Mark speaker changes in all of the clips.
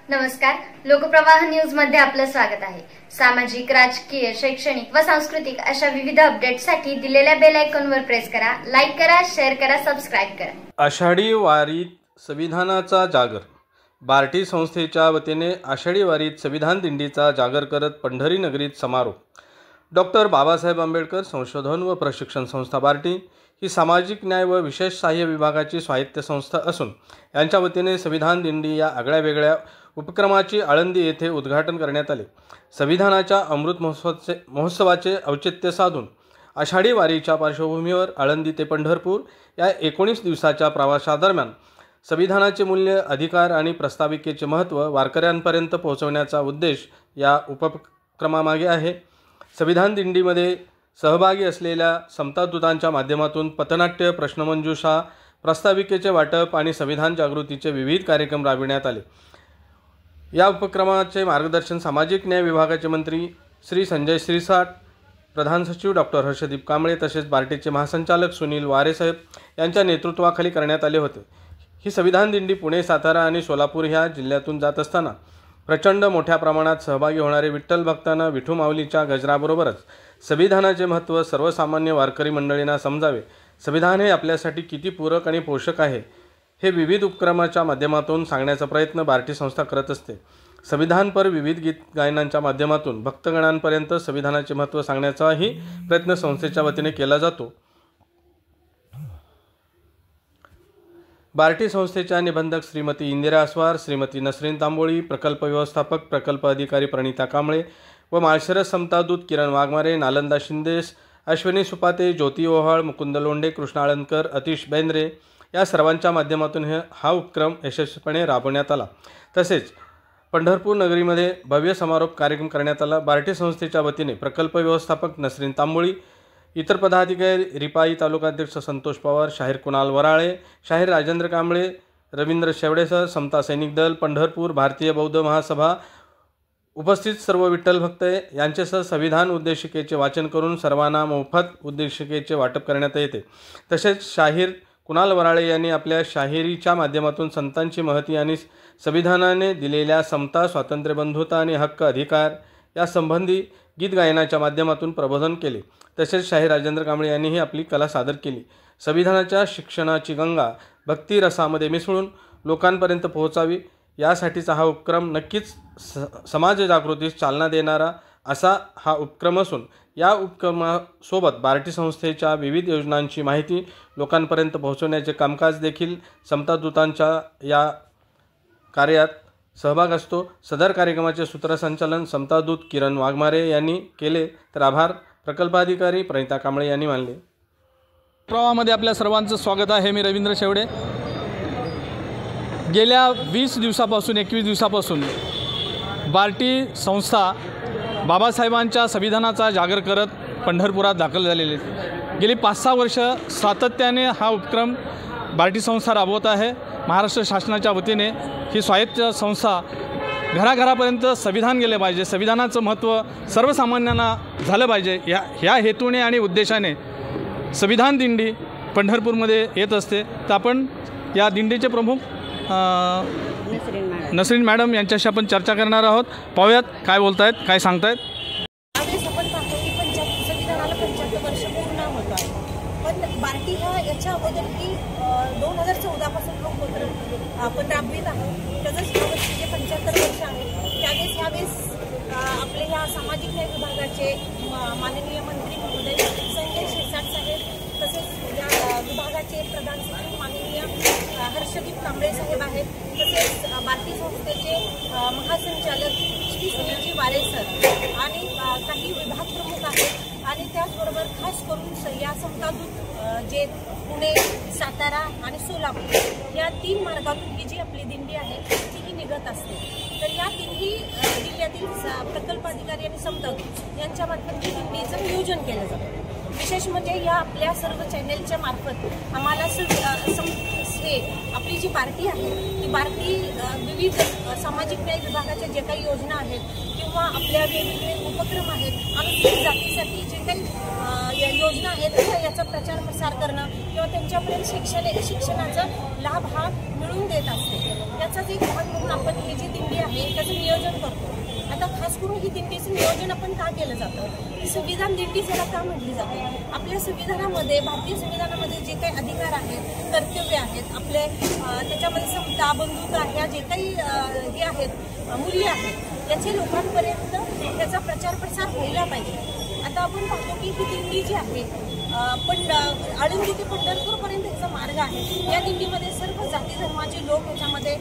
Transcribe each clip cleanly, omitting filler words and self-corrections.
Speaker 1: नमस्कार, लोकप्रवाह न्यूज मध्ये आपलं स्वागत आहे। सामाजिक, राजकीय, शैक्षणिक व सांस्कृतिक अशा विविध अपडेट्ससाठी दिलेल्या बेल आयकॉनवर प्रेस करा, लाईक करा, शेअर करा, सबस्क्राइब करा।
Speaker 2: आषाढी वारीत संविधानाचा जागर। बार्टी संस्थेच्या वतीने आषाढी वारीत संविधान दिंडीचा जागर करत पंढरी नगरीत समारोप। डॉक्टर बाबासाहेब आंबेडकर संशोधन व प्रशिक्षण संस्था बार्टी ही सामाजिक न्याय व विशेष सहाय्य विभागाची स्वायत्त संस्था असून यांच्या वतीने संविधान दिंडी या आगळ्यावेगळ्या उपक्रमाची आळंदी येथे उद्घाटन करण्यात आले। संविधानाच्या अमृत महोत्सवाचे औचित्य साधून आषाढी वारीच्या पार्श्वभूमीवर आळंदी ते पंढरपूर या 19 दिवसाच्या प्रवासादरम्यान संविधानाचे मूल्य, अधिकार आणि प्रास्ताविकेचे महत्त्व वारकऱ्यांपर्यंत पोहोचवण्याचा उद्देश या उपक्रमामागे आहे। संविधान दिंडीमध्ये सहभागी असलेल्या समतादूतांच्या माध्यमातून पथनाट्य, प्रश्नमंजुषा, प्रास्ताविकेचे वाटप आणि संविधान जागृतीचे विविध कार्यक्रम राबविण्यात आले। या उपक्रमाचे मार्गदर्शन सामाजिक न्याय विभागाचे मंत्री श्री संजय श्रीसाट, प्रधान सचिव डॉक्टर हर्षदीप कांबळे तसेच बार्टीचे महासंचालक सुनील वारेसाहेब यांच्या नेतृत्वाखाली करण्यात आले होते। ही संविधान दिंडी पुणे, सातारा आणि सोलापूर ह्या जिल्ह्यातून जात असताना प्रचंड मोठ्या प्रमाणात सहभागी होणारे विठ्ठल भक्तांना विठू माऊलीच्या गजराबरोबरच संविधानाचे महत्त्व सर्वसामान्य वारकरी मंडळींना समजावे, संविधान हे आपल्यासाठी किती पूरक आणि पोषक आहे हे विविध उपक्रमाच्या माध्यमातून सांगण्याचा प्रयत्न बार्टी संस्था करत असते। संविधानपर विविध गीत गायनांच्या माध्यमातून भक्तगणांपर्यंत संविधानाचे महत्त्व सांगण्याचाही प्रयत्न संस्थेच्या वतीने केला जातो। बार्टी संस्थेच्या निबंधक श्रीमती इंदिरा आस्वार, श्रीमती नसरीन तांबोळी, प्रकल्प व्यवस्थापक प्रकल्प अधिकारी प्रणिता कांबळे व माळशिरस समतादूत किरण वाघमारे, नालंदा शिंदेस, अश्विनी सुपाते, ज्योती ओहाळ, मुकुंद लोंढे, कृष्णा आळंदकर, अतिश बेंद्रे या सर्वांच्या माध्यमातून हा उपक्रम यशस्वीपणे राबवण्यात आला। तसेच पंढरपूर नगरीमध्ये भव्य समारोप कार्यक्रम करण्यात आला। बार्टी संस्थेच्या वतीने प्रकल्प व्यवस्थापक नसरीन तांबोळी, इतर पदाधिकारी रिपाई तालुकाध्यक्ष संतोष पवार, शाहीर कुणाल वराळे, शाहीर राजेंद्र कांबळे, रवींद्र शेवडेसह समता सैनिक दल, पंढरपूर, भारतीय बौद्ध महासभा, उपस्थित सर्व विठ्ठल भक्त यांच्यासह संविधान उद्देशिकेचे वाचन करून सर्वांना मोफत उद्देशिकेचे वाटप करण्यात येते। तसेच शाहीर कुणाल वराळे यांनी आपल्या शाहिरीच्या माध्यमातून संतांची महती आणि संविधानाने दिलेल्या समता, स्वातंत्र्य, बंधुता आणि हक्क अधिकार या संबंधी गीत गायनाच्या माध्यमातून प्रबोधन केले। तसेच शाहीर राजेंद्र कांबळे यांनीही आपली कला सादर केली। संविधानाच्या शिक्षणाची गंगा भक्ती रसामध्ये मिसळून लोकांपर्यंत पोहोचावी यासाठीचा हा उपक्रम नक्कीच समाज जागृतीस चालना देणारा असा हा उपक्रम असून या उपक्रमासोबत बार्टी संस्थेच्या विविध योजनांची माहिती लोकांपर्यंत पोहोचवण्याचे कामकाज देखील समतादूतांच्या या कार्यात सहभाग असतो। सदर कार्यक्रमाचे सूत्रसंचालन समतादूत किरण वाघमारे यांनी केले तर आभार प्रकल्पाधिकारी प्रणिता कांबळे यांनी मानले।
Speaker 3: प्रवाहामध्ये आपल्या सर्वांचं स्वागत आहे। मी रवींद्र शेवडे। गेल्या 20 दिवसापासून 21 दिवसापासून बार्टी संस्था बाबासाहेबांच्या संविधानाचा जागर करत पंढरपुरात दाखल झालेले आहेत। गेली 5-6 वर्ष सातत्याने हा उपक्रम बार्टी संस्था राबवत आहे। महाराष्ट्र शासनाच्या वतीने ही स्वायत्त संस्था घराघरापर्यंत संविधान गेले पाहिजे, संविधानाचं महत्त्व सर्वसामान्यांना झालं पाहिजे ह्या हेतूने आणि उद्देशाने संविधान दिंडी पंढरपूरमध्ये येत असते। तर आपण या दिंडीचे प्रमुख नसरीन मॅडम यांच्याशी आपण चर्चा करणार आहोत। पाहूयात काय बोलतायत, काय सांगतायत।
Speaker 4: आपण पाहतो की संविधानाला 75 वर्ष पूर्ण होत आहे, पण बार्टी हा याच्या अगोदर की 2014 पासून लोक आपण राबवित आहोत। तसंच यावर्षी जे 75 वर्ष आहे त्यावेळेस आपले या सामाजिक न्याय विभागाचे माननीय मंत्री महोदय संजय शिरसाट साहेब, तसेच या विभागाचे प्रधान सचिव माननीय हर्षदीप कांबळे साहेब आहेत, तसेच बार्टी संस्थेचे महासंचालक श्री सुनीलजी वारे सर आणि काही विभाग प्रमुख आहेत आणि त्याचबरोबर खास करून या समतादूत जे पुणे, सातारा आणि सोलापूर या 3 मार्गातून ही जी आपली दिंडी आहे तीही निघत असते। तर या तिन्ही जिल्ह्यातील प्रकल्प अधिकारी आणि समतादूत यांच्यामार्फत ही दिंडीचं नियोजन केलं जातं। विशेष म्हणजे या आपल्या सर्व चॅनेलच्या मार्फत आम्हाला हे आपली जी बार्टी आहे ती बार्टी विविध सामाजिक न्याय विभागाच्या जे काही योजना आहेत किंवा आपल्या वेगवेगळे उपक्रम आहेत अनुसूचित जातीसाठी जे काही योजना आहेत याचा प्रचार प्रसार करणं किंवा त्यांच्यापर्यंत शिक्षणाचा लाभ हा मिळवून देत असते. त्याचाच एक भाग म्हणून आपण ही जी दिंडी आहे त्याचं नियोजन करतो. आता खास करून ही दिंडीचं नियोजन आपण का केलं जातं? संविधान दिंडी ज्याला का म्हटली जाते? आपल्या संविधानामध्ये, भारतीय संविधानामध्ये जे काही अधिकार आहेत, कर्तव्य आहेत, आपले त्याच्यामध्ये समता, बंधुता ह्या जे काही हे आहेत मूल्य आहेत याचे लोकांपर्यंत त्याचा प्रचार प्रसार व्हायला पाहिजे. आता आपण पाहतो की ही दिंडी जी आहे पण आळंदी ते पंढरपूरपर्यंत याचा मार्ग आहे. या दिंडीमध्ये सर्व जाती धर्माचे लोक याच्यामध्ये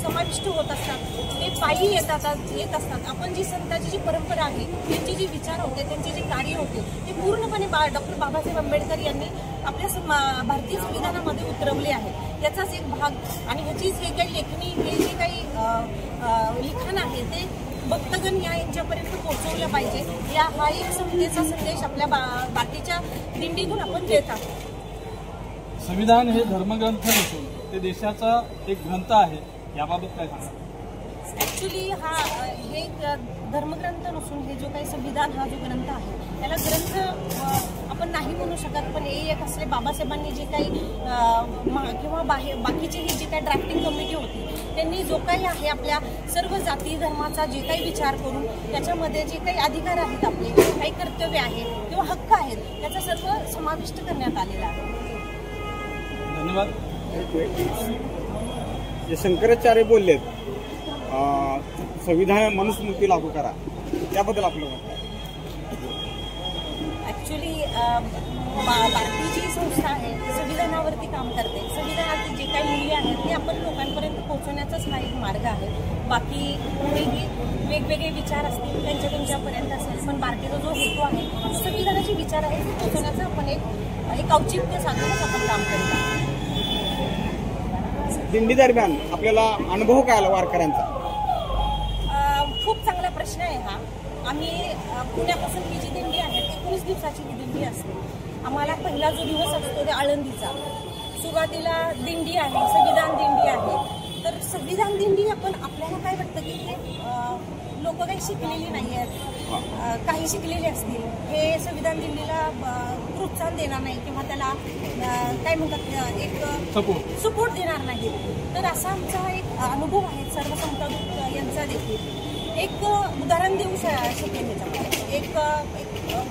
Speaker 4: समाविष्ट होत असतात. ते पायी येत असतात. आपण जी संतांची जी परंपरा आहे, त्यांचे जे विचार होते, त्यांचे जे कार्य होते ते पूर्णपणे डॉक्टर बाबासाहेब आंबेडकर यांनी आपल्या भारतीय संविधानामध्ये उतरवले आहे. याचाच एक भाग आणि ह्याची जे काही लेखणी, हे जे काही लिखाण आहे ते भक्तगण यांच्यापर्यंत पोहोचवलं पाहिजे. हा एक समतेचा संदेश आपल्या बाकीच्या दिंडीतून आपण देत आहोत.
Speaker 3: संविधान हे धर्मग्रंथ नसून ते देशाचा एक ग्रंथ आहे, याबाबत काय सांगा?
Speaker 4: ॲक्च्युली हे धर्मग्रंथ नसून हे जो काही संविधान हा जो ग्रंथ आहे त्याला ग्रंथ आपण नाही म्हणू शकत. पण एक असले बाबासाहेबांनी जे काही किंवा बाकीची ही जी काही ड्राफ्टिंग कमिटी होती त्यांनी जो काही आहे आपल्या सर्व जाती धर्माचा जे काही विचार करून त्याच्यामध्ये जे काही अधिकार आहेत, आपले काही कर्तव्य आहेत किंवा हक्क आहेत त्याचा सर्व समाविष्ट करण्यात आलेला आहे.
Speaker 3: धन्यवाद.
Speaker 5: जे शंकराचार्य बोललेत संविधान मनुस्मृती लागू करा, त्याबद्दल आपलं मत आहे?
Speaker 4: ॲक्च्युली भारतीय जी संस्था आहे संविधानावरती काम करते. संविधानातील जे काही मूल्य आहेत ते आपण लोकांपर्यंत पोहोचवण्याचाच हा एक मार्ग आहे. बाकी कोणीही वेगवेगळे विचार असतील त्यांच्यापर्यंत असेल, पण भारतीचा जो हेतू आहे संविधानाचे विचार आहे ते पोहोचवण्याचा आपण एक औचित्य साधूनच आपण काम करत आहोत.
Speaker 5: दिंडी दरम्यान आपल्याला अनुभव काय आला वारकऱ्यांचा?
Speaker 4: खूप चांगला प्रश्न आहे हा. आम्ही पुण्यापासून ही जी दिंडी आहे 19 दिवसाची ही दिंडी असते. आम्हाला पहिला जो दिवस असतो ते आळंदीचा. सुरुवातीला दिंडी आहे, संविधान दिंडी आहे. तर संविधान दिंडी आपल्याला काय वाटतं की हे लोक काही शिकलेली नाही आहेत, काही शिकलेले असतील, हे संविधान दिंडीला प्रोत्साहन देणार नाही किंवा त्याला काय म्हणतात एक सपोर्ट देणार नाही. तर असा आमचा एक अनुभव आहे सर्व संतदूत यांचा देखील. एक उदाहरण देऊ शकेल त्याच्यामध्ये. एक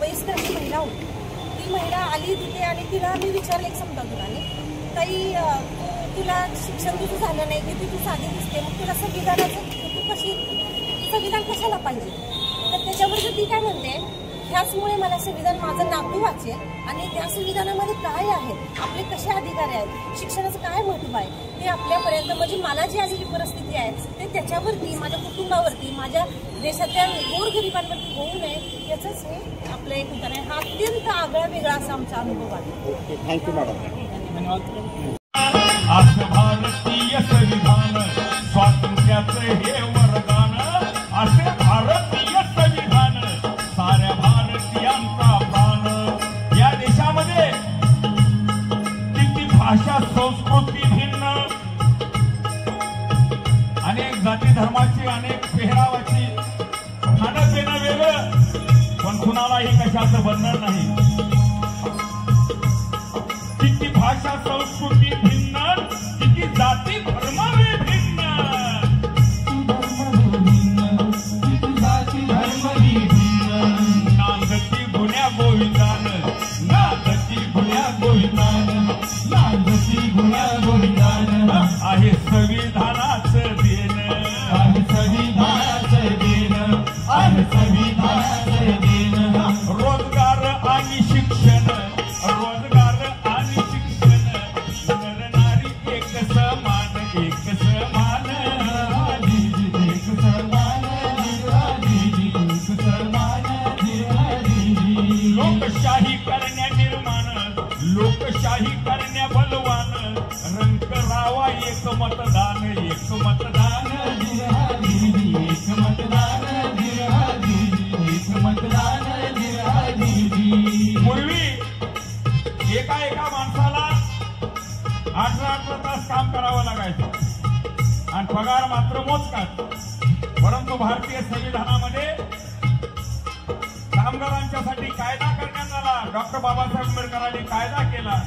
Speaker 4: वयस्कर अशी महिला होती. ती महिला आली तिथे आणि तिला मी विचारलं एक संतदूताने, ताई तुला शिक्षण तुझं झालं नाही की तू साधी दिसते, मग तुला संविधान कशाला पाहिजे? तर त्याच्यावर ती काय म्हणते, ह्याचमुळे मला संविधान माझं नातू वाचेल आणि त्या संविधानामध्ये काय आहे, आपले कसे अधिकार आहेत, शिक्षणाचं काय महत्त्व आहे ते आपल्यापर्यंत, म्हणजे मला जी आलेली परिस्थिती आहे ते त्याच्यावरती, माझ्या कुटुंबावरती, माझ्या देशातल्या गोरगरिबांवरती होऊ नये याचंच हे आपलं एक उदाहरण आहे. हा अत्यंत आगळा वेगळा असा आमचा अनुभव आहे.
Speaker 5: Okay, thank you madam.
Speaker 3: धन्यवाद.
Speaker 6: भारतीय संविधान स्वातंत्र्याचं हे वरदान, असे भारतीय संविधान साऱ्या भारतीयांचा प्राण. या देशामध्ये किती भाषा संस्कृती भिन्न, अनेक जाती धर्माची, अनेक पेहरावाची, खाणं पिणं वेगळं, पण कुणालाही कशाचं बंधन नाही. किती भाषा संस्कृती भिन्न, किती जाती धर्म भिन्न, नांदती गुण्या गोविंदान, नांदती गुण्या गोविंदान, नांदती गुण्या गोविंदान. आहे संविधानाचं देण, आहे संविधानाचं देण, आहे संविधानाचं देण. रोजगार आणि शिक्षण, रोजगार आणि शिक्षण, नरनारी एक समान, एक समान, एक समान, एक समान. लोकशाही करण्या निर्माण, लोकशाही करण्या बलवान, रंग रावा एक मतदान, एक मतदान, एक मतदान, एक मतदान. पूर्वी एका माणसाला 18 तास लागायचा आणि पगार मात्र मोजकाच. परंतु भारतीय संविधानामध्ये कामगारांच्यासाठी कायदा करण्यात आला. डॉक्टर बाबासाहेब आंबेडकरांनी कायदा केला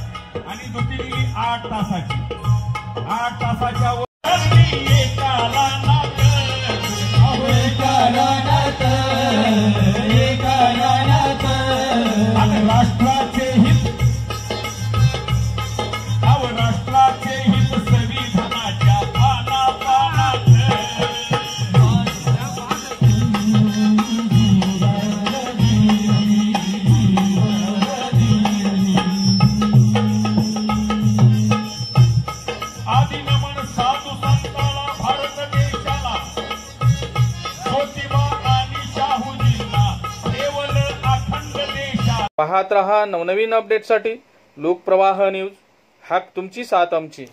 Speaker 6: आणि दुटी दिली 8 तासाची. 8 तासाच्या वर राष्ट्राचे हित राष्ट्राचे हित संविधानाच्या पानापानात. आदि नमन साधू संताला भारत देशाला ज्योतिबा आणि शाहूजींना केवळ अखंड देशा.
Speaker 2: पाहत रहा नवनवीन अपडेटसाठी लोकप्रवाह न्यूज. हाक तुमची साथ आमची.